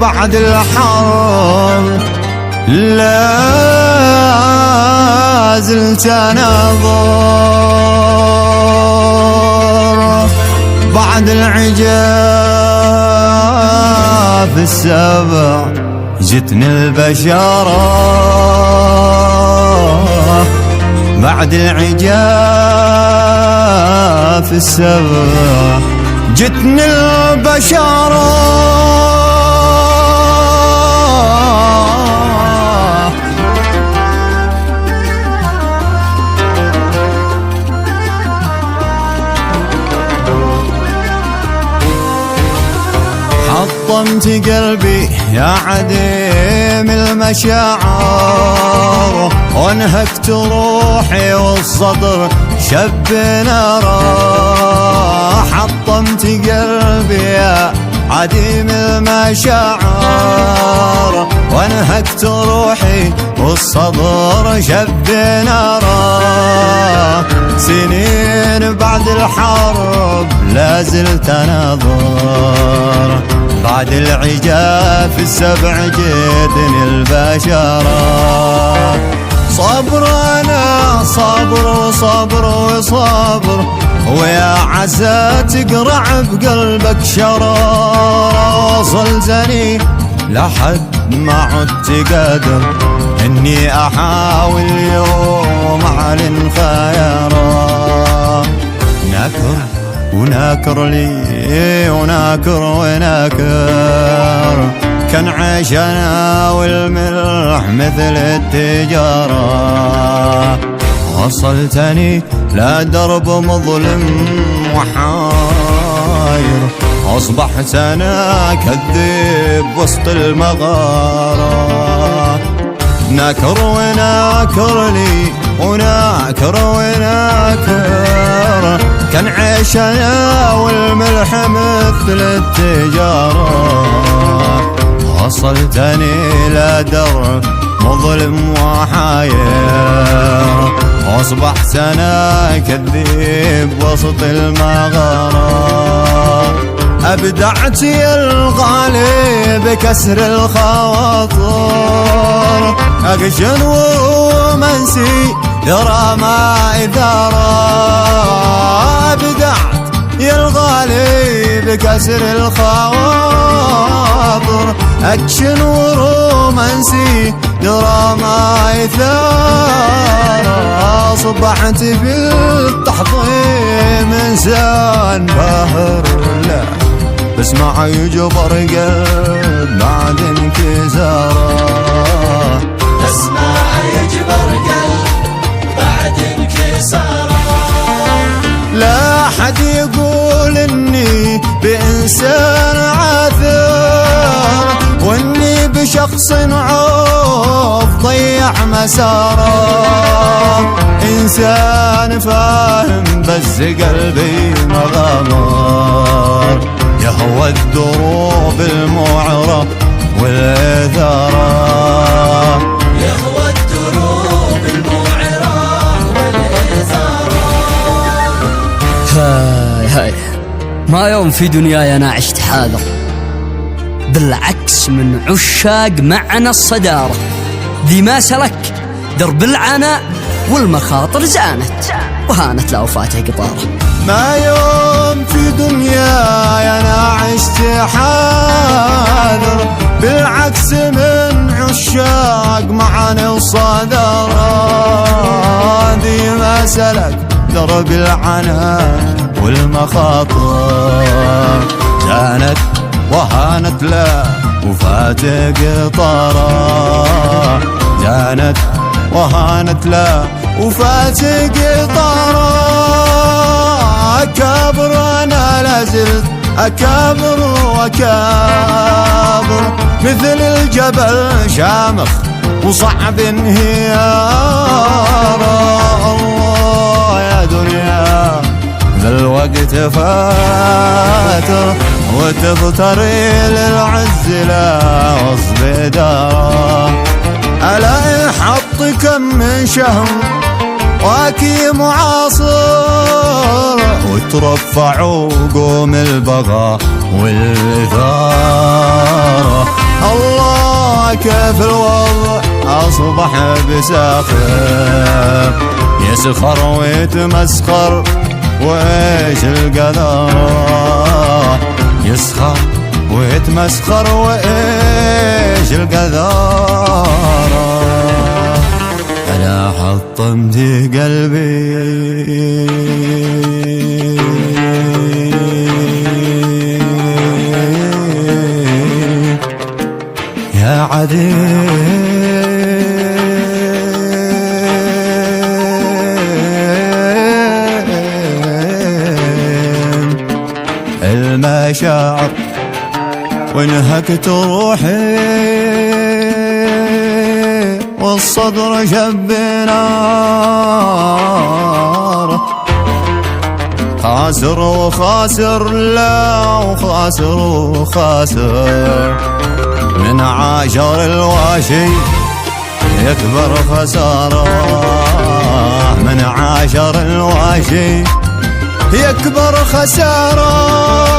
بعد الحرب لا زلت اناظر، بعد العجاف السبع جتني البشارة، بعد العجاف السبع جتني البشارة. حطمت قلبي يا عديم المشاعر، وانهكت روحي والصدر شب نارا. حطمت قلبي يا عديم المشاعر، وانهكت روحي والصدر شب نارا. سنين بعد الحرب لا زلت اناظر، بعد العجاف السبع جتني البشارة. صبر انا صبر وصبر وصبر، ويا عسى تقرع بقلبك شرارة. وصلتني لحد ما عدت قادر اني احاول يوم اعلن خيارة. ناكر وناكر لي وناكر وناكر، كان عيشنا والملح مثل التجارة. وصلتني لدرب مظلم وحاير، أصبحت أنا كذب وسط المغارة. ناكر وناكر لي وناكر وناكر، كان عيشنا والملح مثل التجارة. وصلتني لدرب مظلم وحاير، واصبحت انا كذيب وسط المغارة. ابدعت يا الغالي بكسر الخواطر، اغشن ومنسي يرى ما اثاره. ابدعت يا الغالي بكسر الخواطر، اكشن ورومانسي يرى ما يثار. اصبحت بالتحطيم انسان باهر، لا بسمع يجبر قلب بعد انكساره. اسمع يجبر قلب بعد انكساره. لا حد يقول اني بانسان عاثر، واني بشخص عوف ضيع مساره. انسان فاهم بس قلبي مغامر، يهوى الدروب المعرة والإثارة. يهوى الدروب المعرة والإثارة. هاي ما يوم في دنياي أنا عشت حاذر، بالعكس من عشاق معنى الصدارة. ذي ما سلك درب العناء والمخاطر زانت، وهانت لا وفاته قطارة. ما يوم في دنياي أنا عشت حاذر، بالعكس من عشاق معنى الصدارة. ذي ما سلك درب العناء والمخاطر زانت، وهانت لا وفات قطارة. زانت وهانت لا وفات قطارة. أكابر أنا لازلت أكابر وأكابر، مثل الجبل شامخ وصعب انهياره. الله يا دنيا ذا الوقت فاتر، وتبتري للعز لا وصف داره. ألا يحط كم من شهر واكي معاصر وترفعوا قوم البغى والإثارة. الله كيف الوضع أصبح بساخر، يسخر ويتمسخر وإيش القذارة، يسخر ويتمسخر وإيش القذارة. أنا حطمت قلبي يا عديم المشاعر وانهكت روحي والصدر شب نار. خاسر وخاسر لا وخاسر وخاسر، من عاشر الواشي يكبر خسارة، من عاشر الواشي يكبر خسارة.